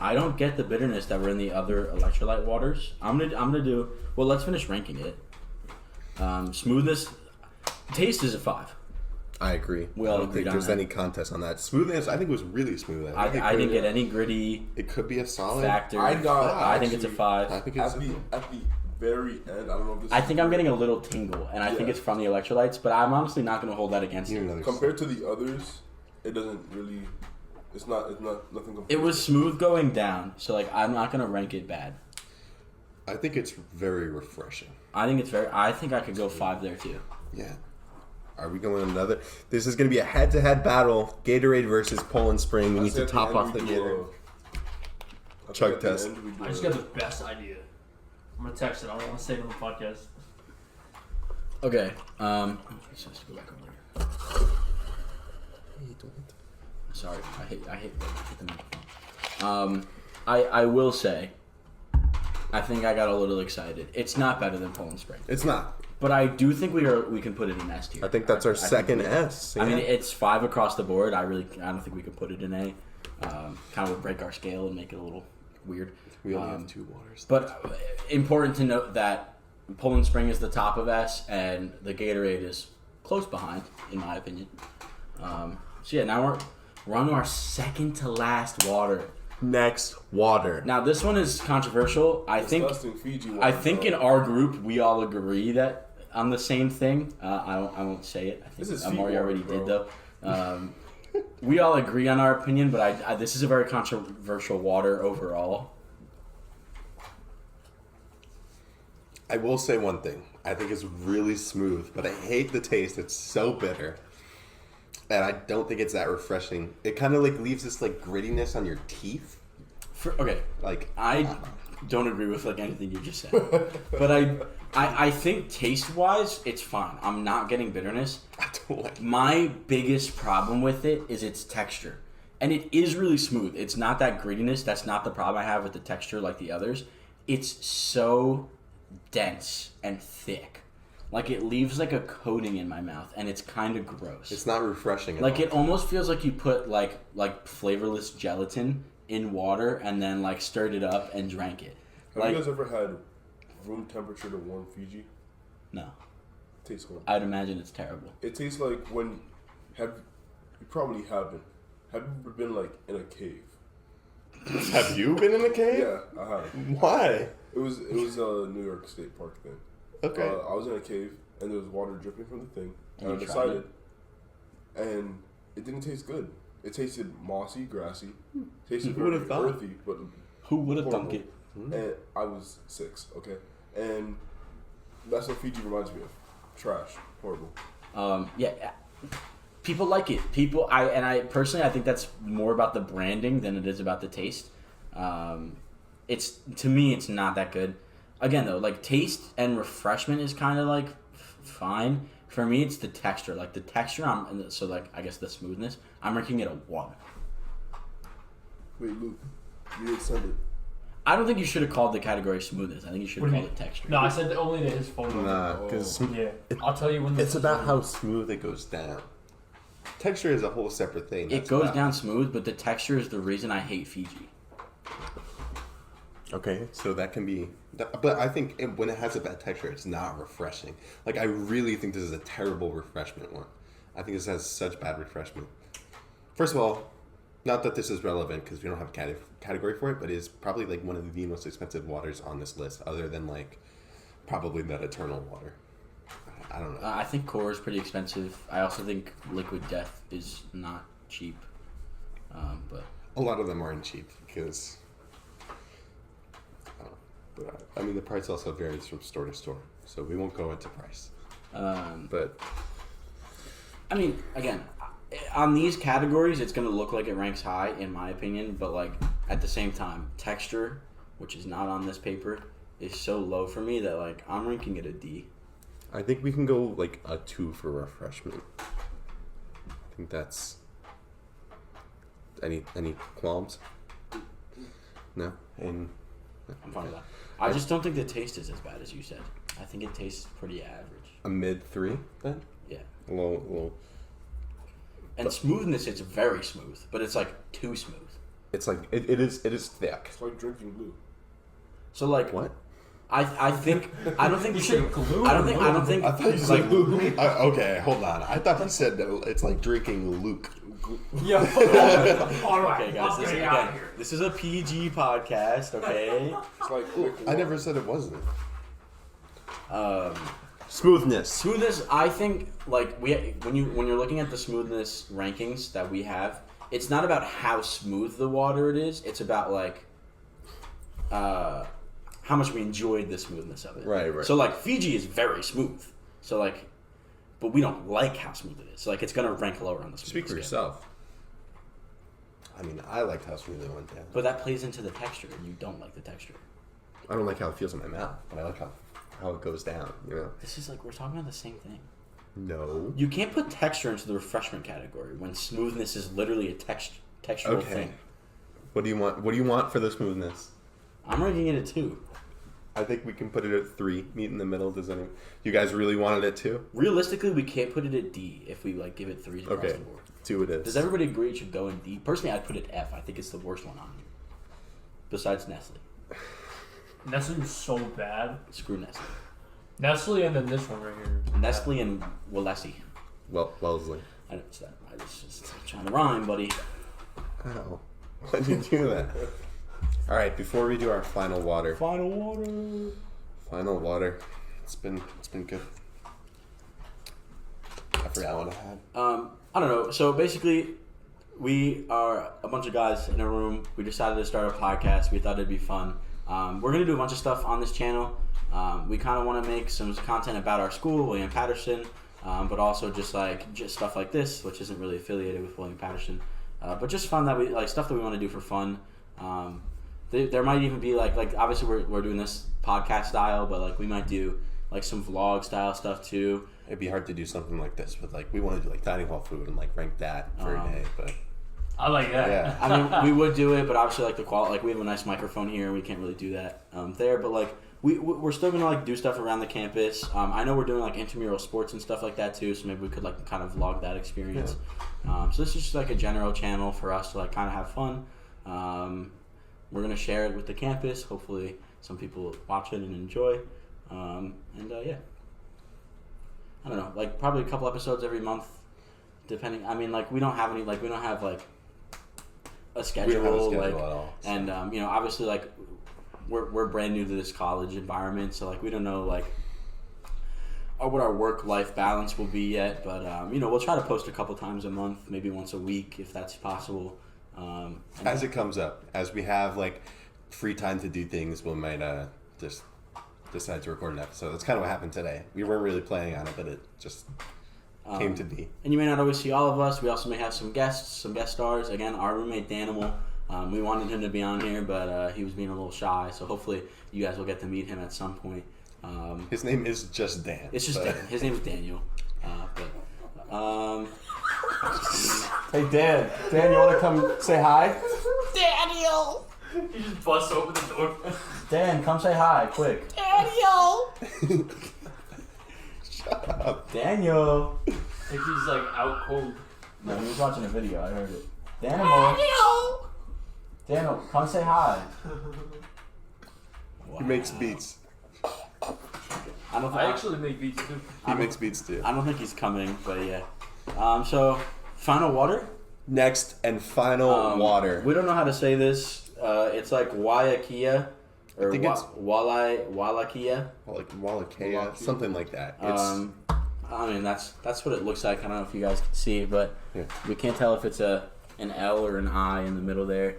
I don't get the bitterness that were in the other electrolyte waters. I'm gonna do. Well, let's finish ranking it. Smoothness, taste is a 5. I agree. We all I don't agreed think on there's that. any contest on that. Smoothness, I think was really smooth. I didn't get any gritty It could be a solid. factor. I got. I think it's a 5. I think it's. At the very end, I don't know if this I is think I'm getting a little tingle, and I think Yeah. it's from the electrolytes, but I'm honestly not going to hold that against You you. know, compared to the others, it doesn't really. It's not nothing. Compared It was smooth going down, so like I'm not going to rank it bad. I think it's very refreshing. I think I could go 5 there too. Yeah. Are we going another? This is going to be a head-to-head battle. Gatorade versus Poland Spring. We need to top off the Gatorade. Chug test. I just got the best idea. I'm gonna text it. I don't want to say it on the podcast. Okay. Just have to go back over there. Sorry, I hate the microphone. I will say, I think I got a little excited. It's not better than Poland Spring. It's not. But I do think we can put it in S tier. I think that's our second S. I mean, it's 5 across the board. I don't think we could put it in A. Kind of would break our scale and make it a little weird. We only have 2 waters. But important to note that Poland Spring is the top of S, and the Gatorade is close behind, in my opinion. So yeah, now we're on to our second to last water. Next, water. Now this one is controversial. I think in our group we all agree that on the same thing. I won't say it. I think Amari already did though. We all agree on our opinion, but I this is a very controversial water overall. I will say one thing. I think it's really smooth, but I hate the taste. It's so bitter. And I don't think it's that refreshing. It kind of like leaves this like grittiness on your teeth. I don't agree with like anything you just said. But I think taste wise it's fine. I'm not getting bitterness. I don't like it. My biggest problem with it is its texture. And it is really smooth. It's not that grittiness. That's not the problem I have with the texture like the others. It's so dense and thick. Like it leaves like a coating in my mouth, and it's kind of gross. It's not refreshing at like all. It almost feels like you put like flavorless gelatin in water and then like stirred it up and drank it. Have you guys ever had room temperature to warm Fiji? No. It tastes horrible. I'd imagine it's terrible. It tastes like when you probably haven't. Have you ever been like in a cave? Have you been in a cave? Yeah, I have. Why? It was a New York State Park thing. Okay. I was in a cave and there was water dripping from the thing, and I you decided, and it didn't taste good. It tasted mossy, grassy. Tasted Who would very have thought? earthy, but Who would have horrible. thunk it? And I was 6, okay, and that's what Fiji reminds me of. Trash, horrible. Yeah. People like it. I personally, I think that's more about the branding than it is about the taste. It's to me, it's not that good. Again, though, like taste and refreshment is kind of like fine. For me, it's the texture. Like the texture, I guess the smoothness. I'm ranking it a 1. Wait, Luke, you didn't send it. I don't think you should have called the category smoothness. I think you should have What do called you it texture. No, I said that only to his photo. Nah, because Yeah, I'll tell you when. it's about how smooth it goes down. Texture is a whole separate thing. It goes down smooth, but the texture is the reason I hate Fiji. Okay, so that can be... But I think when it has a bad texture, it's not refreshing. Like, I really think this is a terrible refreshment one. I think this has such bad refreshment. First of all, not that this is relevant because we don't have a category for it, but it is probably like one of the most expensive waters on this list, other than like probably that Eternal water. I don't know. I think Core is pretty expensive. I also think Liquid Death is not cheap. But A lot of them aren't cheap because... But I mean, the price also varies from store to store, so we won't go into price. But I mean, again, on these categories, it's going to look like it ranks high, in my opinion. But like at the same time, texture, which is not on this paper, is so low for me that like I'm ranking it a D. I think we can go like a 2 for refreshment. I think that's any qualms? No, and I'm fine with that. I just don't think the taste is as bad as you said. I think it tastes pretty average. a mid 3 then. Yeah. A little. And smoothness, it's very smooth, but it's like too smooth. It's like it is thick. It's like drinking glue. So like What? I don't think you should. glue. I don't think. I thought you said Luke. Okay, hold on. I thought he said that it's like drinking Luke. Yeah. All right. Okay, guys. This is a PG podcast. Okay. It's like I never said it wasn't. Smoothness. Smoothness. I think like when you're looking at the smoothness rankings that we have, it's not about how smooth the water it is. It's about like how much we enjoyed the smoothness of it. Right. So like Fiji is very smooth. So like, but we don't like how smooth it is. So like, it's gonna rank lower on the smoothness. Speak for scale. yourself. I mean, I liked how smooth it went down. But that plays into the texture, and you don't like the texture. I don't like how it feels in my mouth, but I like how it goes down. You know? This is like we're talking about the same thing. No. You can't put texture into the refreshment category when smoothness is literally a textural thing. What do you want? What do you want for the smoothness? I'm rating it at 2. I think we can put it at 3. Meet in the middle. Does any? You guys really want it at 2? Realistically, we can't put it at D if we like give it 3s across Okay. the board. 2 it is. Does everybody agree it should go in D? Personally, I'd put it F. I think it's the worst one on here. Besides Nestle. Nestle is so bad. Screw Nestle. Nestle and then this one right here. Nestle and Willys. Well, Wellesley. I was just trying to rhyme, buddy. Ow. Why'd you do that? All right. Before we do our final water. Final water. Final water. It's been good. I forgot what I had. I don't know. So basically, we are a bunch of guys in a room. We decided to start a podcast. We thought it'd be fun. We're going to do a bunch of stuff on this channel. We kind of want to make some content about our school, William Patterson, but also just stuff like this, which isn't really affiliated with William Patterson. But just fun that we like stuff that we want to do for fun. There might even be like obviously we're doing this podcast style, but like we might do like some vlog style stuff too. It'd be hard to do something like this, but like we want to do like dining hall food and like rank that for a day. But I like that. yeah, I mean, we would do it, but obviously like the quality, like we have a nice microphone here, and we can't really do that there. But like we're still gonna like do stuff around the campus. I know we're doing like intramural sports and stuff like that too, so maybe we could like kind of vlog that experience. So this is just like a general channel for us to like kind of have fun. We're gonna share it with the campus. Hopefully, some people watch it and enjoy. Yeah, I don't know, like probably a couple episodes every month, depending. I mean, like we don't have a schedule, we don't have a schedule like, at all. So. and obviously like we're brand new to this college environment, so like we don't know like what our work-life balance will be yet, but we'll try to post a couple times a month, maybe once a week if that's possible. As it comes up, as we have like free time to do things, we might just decide to record an episode. That's kind of what happened today. We weren't really planning on it, but it just came to be. And you may not always see all of us. We also may have some guest stars. Again, our roommate Danimal. We wanted him to be on here, but he was being a little shy. So hopefully you guys will get to meet him at some point. His name is just Dan. It's just Dan. His name is Daniel. Hey Dan, you want to come say hi? Daniel! You just bust open the door. Dan, come say hi, quick. Daniel! Shut up. Daniel! I think he's like out cold. No, he was watching a video. I heard it. Daniel! Daniel, come say hi. He makes beats. I actually make beats too. He makes beats too. I don't think he's coming, but yeah. So, final water? Next and final water. We don't know how to say this. It's like Waiakia, or I think it's Walakia. like Wallachia, something like that. It's I mean, that's what it looks like. I don't know if you guys can see, but Yeah. we can't tell if it's an L or an I in the middle there.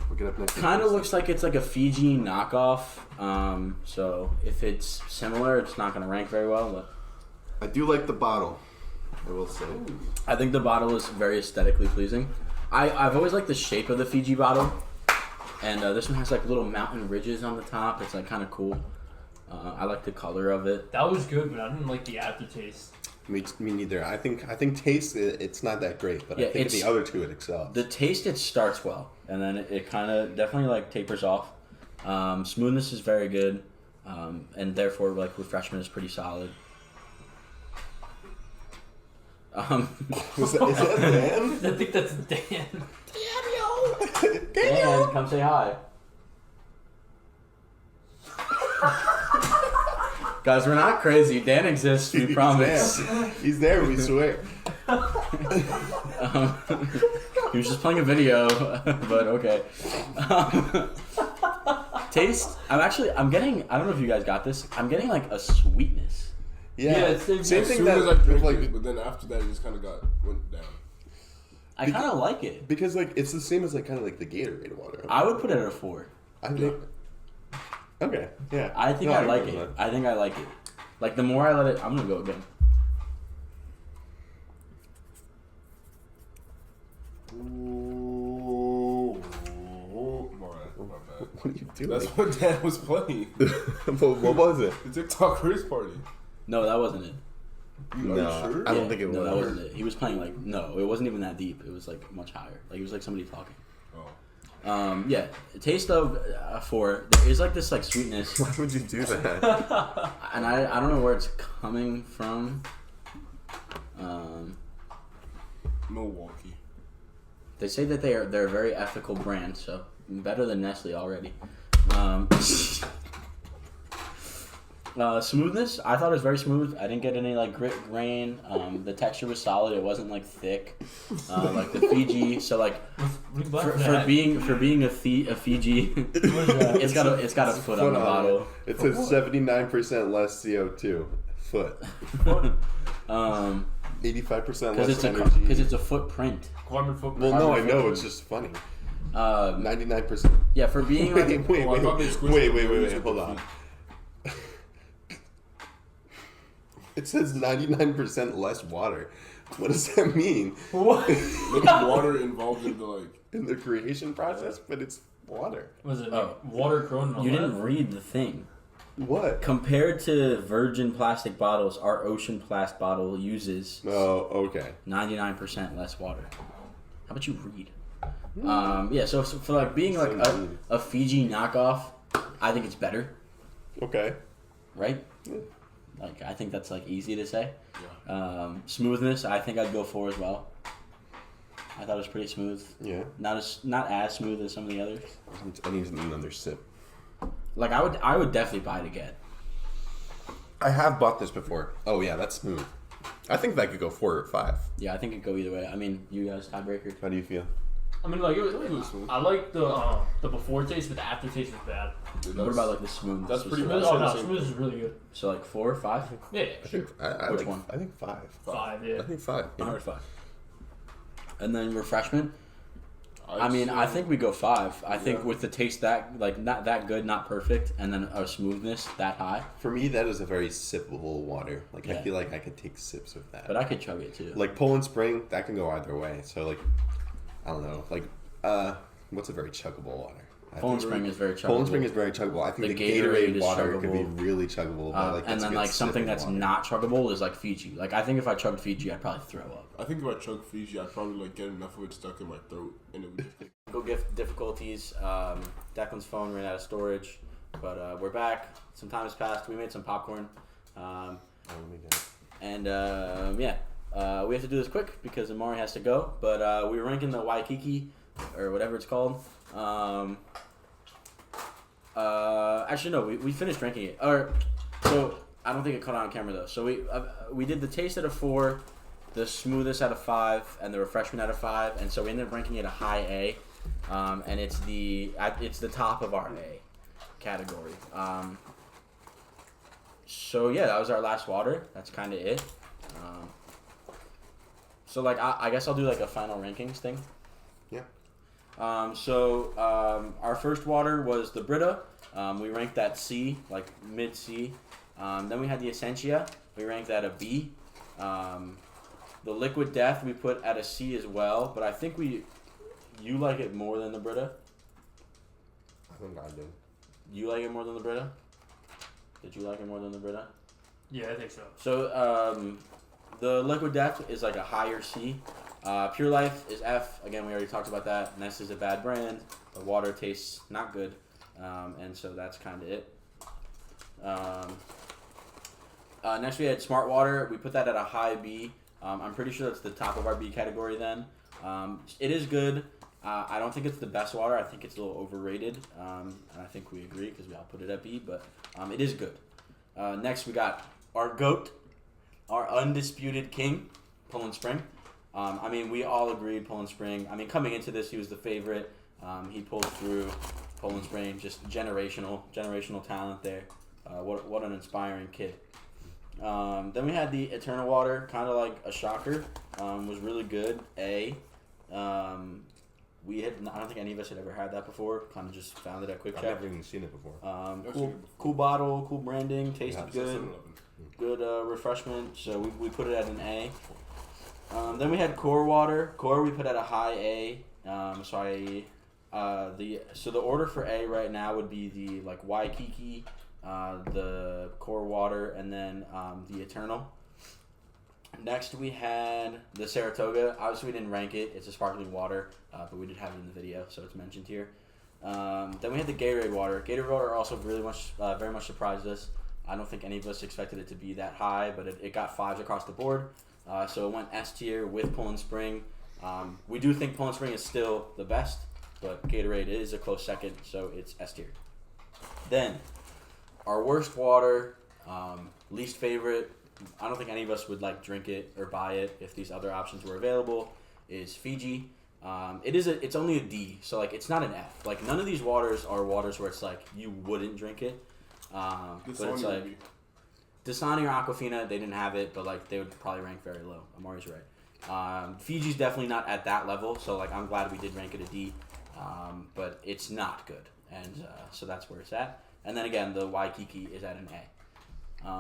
we'll get up next. Kind of looks like it's like a Fiji knockoff. So if it's similar, it's not going to rank very well. But I do like the bottle. I will say. I think the bottle is very aesthetically pleasing. I've always liked the shape of the Fiji bottle, and this one has like little mountain ridges on the top. It's like kind of cool. I like the color of it. That was good, but I didn't like the aftertaste. Me neither. I think taste it's not that great, but Yeah, I think it's- the other two it excels. The taste, it starts well, and then it kind of definitely like tapers off. Smoothness is very good, and therefore like refreshment is pretty solid. Is that Dan? I think that's Dan. Dan, come say hi. Guys, we're not crazy. Dan exists, we promise. He's there, we swear. He was just playing a video, but okay. Taste, I'm getting, I don't know if you guys got this, I'm getting like a sweetness. Yeah, it's the same As thing soon that as I drink like it, but then after that, it just kind of went down. I kind of like it. because like it's the same as like kind of like the Gatorade water. I would put it at a 4. I think Okay, yeah. I think No, I like agree it. with I think I like it. Like the more I let it, I'm gonna go again. Ooh, my bad. What are you doing? That's what Dan was playing. what was it? The TikTok Chris party. No, that wasn't it. Are No, you sure? I don't think it No, was. that wasn't it. He was playing like no, it wasn't even that deep. It was like much higher. Like it was like somebody talking. Oh. Yeah, taste of 4. There is like this like sweetness, Why would you do that? and I don't know where it's coming from. Milwaukee. They say that they're a very ethical brand, so better than Nestle already. Smoothness, I thought it was very smooth. I didn't get any like grit grain. The texture was solid. It wasn't like thick, like the Fiji. So like for being a Fiji, it's got a foot on the bottle. It says 79% less CO2. Foot. 85% less energy. Because it's a footprint. Carbon footprint. Well, no, I carbon know. footprint. It's just funny. 99%. 99%. Yeah, for being like Wait. Hold on. It says 99% less water. What does that mean? What? There's water involved in the like. In the creation process, but it's water. Was it Oh. water grown? You didn't read the thing. What? Compared to virgin plastic bottles, our ocean plastic bottle uses Oh, okay. 99% less water. How about you read? Yeah, so for like being like a Fiji knockoff, I think it's better, Okay. right? Yeah. Like I think that's like easy to say. Smoothness, I think I'd go 4 as well. I thought it was pretty smooth. Yeah. Not as smooth as some of the others. I need another sip. Like I would definitely buy it again. I have bought this before. Oh yeah, that's smooth. I think that could go 4 or 5. Yeah, I think it'd go either way. I mean, you guys tiebreaker. How do you feel? I mean, like I like the before taste, but the aftertaste was bad. Dude, What about like the smooth? that's pretty Smooth, much oh no, the same. smooth is really good. So like 4, 5? Yeah, I think Which like, one? I think 5. 5. Yeah. I think 5. Yeah. 5. And then refreshment. I I'd say- think we go 5. I think Yeah. with the taste that like not that good, not perfect, and then a smoothness that high. For me, that is a very sippable water. Like I Yeah. feel like I could take sips of that. But I could chug it too. Like Poland Spring, that can go either way. So like, I don't know. Like, what's a very chuggable water? I Poland think Spring is very chuggable. Poland Spring is very chuggable. I think The the Gatorade Gatorade is water could be chuggable. really chuggable. But like, and that's a then good like something sipping that's water. not chuggable is like Fiji. Like I think if I chugged Fiji, I'd probably throw up. I think if I chug Fiji, I'd probably like get enough of it stuck in my throat, and it would. Go gift difficulties. Declan's phone ran out of storage, but we're back. Some time has passed. We made some popcorn. Oh, let me get it. And we have to do this quick because Amari has to go. But we were ranking the Waikiki, or whatever it's called. Actually, no, we finished ranking it. So I don't think it caught on camera though. So we did the taste out of 4, the smoothest out of 5, and the refreshment out of 5. And so we ended up ranking it a high A. And it's the top of our A category. So yeah, that was our last water. That's kind of it. So like I guess I'll do like a final rankings thing. Yeah. Our first water was the Brita. We ranked that C, like mid C. Then we had the Essentia. We ranked that a B. The Liquid Death we put at a C as well, but I think you like it more than the Brita. I think I do. You like it more than the Brita? Did you like it more than the Brita? Yeah, I think so. So the Liquid Death is like a higher C. Pure Life is F. Again, we already talked about that. Nest is a bad brand. The water tastes not good. And so that's kind of it. Next we had Smart Water. We put that at a high B. I'm pretty sure that's the top of our B category then. It is good. I don't think it's the best water. I think it's a little overrated. And I think we agree because we all put it at B. But it is good. Next we got our GOAT. Our undisputed king, Poland Spring. I mean, we all agreed Poland Spring. I mean, coming into this, he was the favorite. He pulled through. Poland Spring, just generational talent there. What an inspiring kid. Then we had the Eternal Water, kind of like a shocker. Was really good. A. I don't think any of us had ever had that before. Kind of just found it at Quick I've Check. never even seen it before. Cool bottle, cool branding, tasted Yeah, good. Good refreshment. So we put it at an A. Then we had Core Water. Core we put at a high A. The order for A right now would be the like Waikiki, the Core Water, and then the Eternal. Next we had the Saratoga. Obviously we didn't rank it. It's a sparkling water, but we did have it in the video, so it's mentioned here. Then we had the Gatorade water. Gatorade water also very much surprised us. I don't think any of us expected it to be that high, but it got 5s across the board. So it went S tier with Poland Spring. We do think Poland Spring is still the best, but Gatorade is a close second, so it's S tier. Then, our worst water, least favorite, I don't think any of us would like drink it or buy it if these other options were available, is Fiji. It's only a D, so like it's not an F. Like none of these waters are waters where it's like you wouldn't drink it. But it's like Dasani or Aquafina, they didn't have it, but like they would probably rank very low. Amari's right. Fiji's definitely not at that level, so like I'm glad we did rank it a D, but it's not good, and so that's where it's at. And then again, the Waikiki is at an A.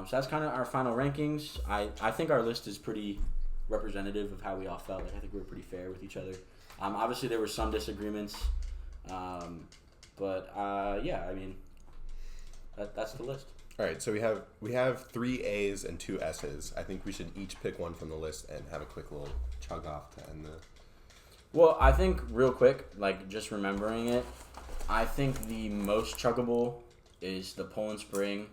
So that's kind of our final rankings. I think our list is pretty representative of how we all felt. Like I think we were pretty fair with each other. Obviously there were some disagreements, but yeah, I mean that's the list. All right, so we have 3 A's and 2 S's. I think we should each pick one from the list and have a quick little chug off to end the. Well, I think real quick, like just remembering it, I think the most chuggable is the Poland Spring,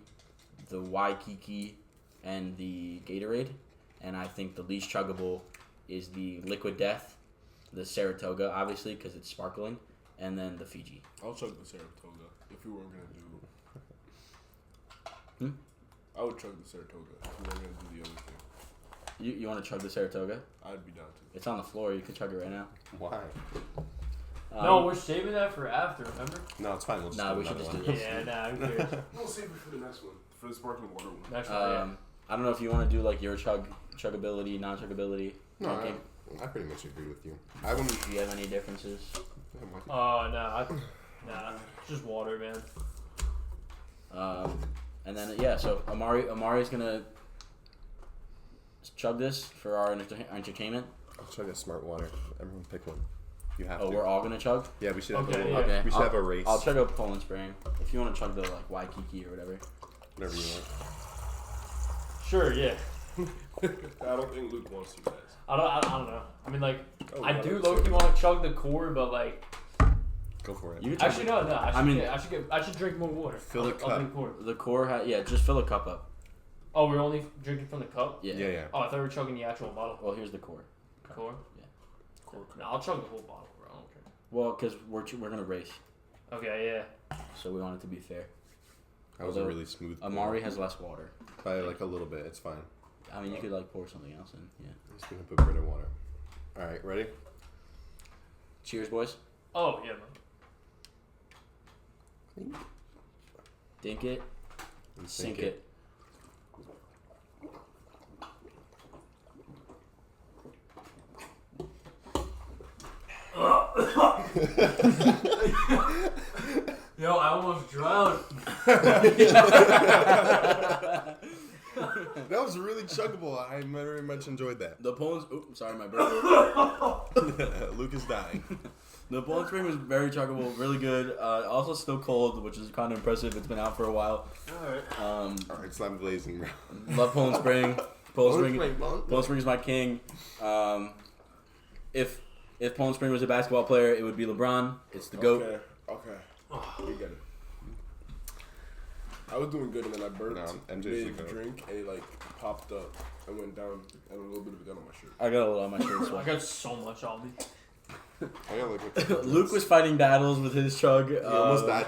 the Waikiki, and the Gatorade, and I think the least chuggable is the Liquid Death, the Saratoga, obviously because it's sparkling, and then the Fiji. I'll chug the Saratoga if we weren't gonna do. Hmm? I would chug the Saratoga if we weren't gonna do the other thing. You want to chug the Saratoga? I'd be down to. It's on the floor. You can chug it right now. Why? No, we're saving that for after. Remember? No, it's fine. We'll just Nah, do we should another just one. do this. Yeah, nah, who cares? We'll save it for the next one, for the sparkling water one. Next one, yeah. I don't know if you want to do like your chuggability, non-chuggability. No, ranking. I pretty much agree with you. I wouldn't. Do you have any differences? Nah, it's just water, man. And then yeah, so Amari's gonna chug this for our entertainment. I'll chug a smart water. Everyone pick one. You have Oh, to. we're all gonna chug. Yeah, we should have Okay, a yeah. Okay, We should have a race. I'll chug a Poland Spring. If you want to chug the like Waikiki or whatever. Whatever you want. Sure, yeah. I don't think Luke wants to, guys. I don't know. I mean, like, Oh, I wow, do that's low-key so want to chug the core, but like, Go for it. You can chug actually no. I should drink more water. Fill a I'll cup. drink core. the core. Just fill a cup up. Oh, we're only drinking from the cup. Yeah. Yeah. Oh, I thought we were chugging the actual bottle. Well, here's the core. Core. Yeah. Core. No, I'll chug the whole bottle, bro. I don't care. Well, because we're gonna race, Okay, yeah. so we want it to be fair. That was a Although really smooth. Amari has less water. Probably like a little bit. It's fine. I mean, you could like pour something else in. Yeah. I'm just gonna put Brita water. All right, ready? Cheers, boys. Oh, yeah, man. Dink it. And Sink it. Yo, I almost drowned. That was really chuggable. I very much enjoyed that. The Poland. Oops, sorry, my brother. Luke is dying. The Poland Spring was very chuggable, really good. Also still cold, which is kind of impressive. It's been out for a while. Alright. All right, slime glazing, bro. Love Poland Spring. Poland Spring is my king. If Poland Spring was a basketball player, it would be LeBron. It's the GOAT. Okay. You get it. I was doing good and then I burped. No, MJ's made the the goat. drink and it like popped up and went down and a little bit of it got on my shirt. I got a little on my shirt as I well. got so much on me. I gotta look at Luke was fighting battles with his chug. He almost died.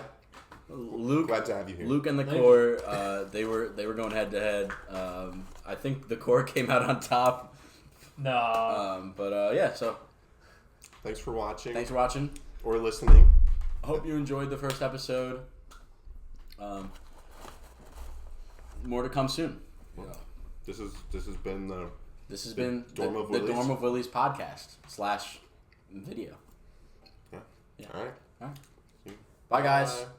Luke, Glad to have you here. Luke and the Thank core, they were going head to head. I think the core came out on top. Nah. Yeah. So Thanks for watching. thanks for watching. Or listening. I hope you enjoyed the first episode. More to come soon. Yeah. This has been the This has been Dorm the of Willys? Dorm of Willys podcast / video. yeah. Yeah. All right. Bye, guys. Bye.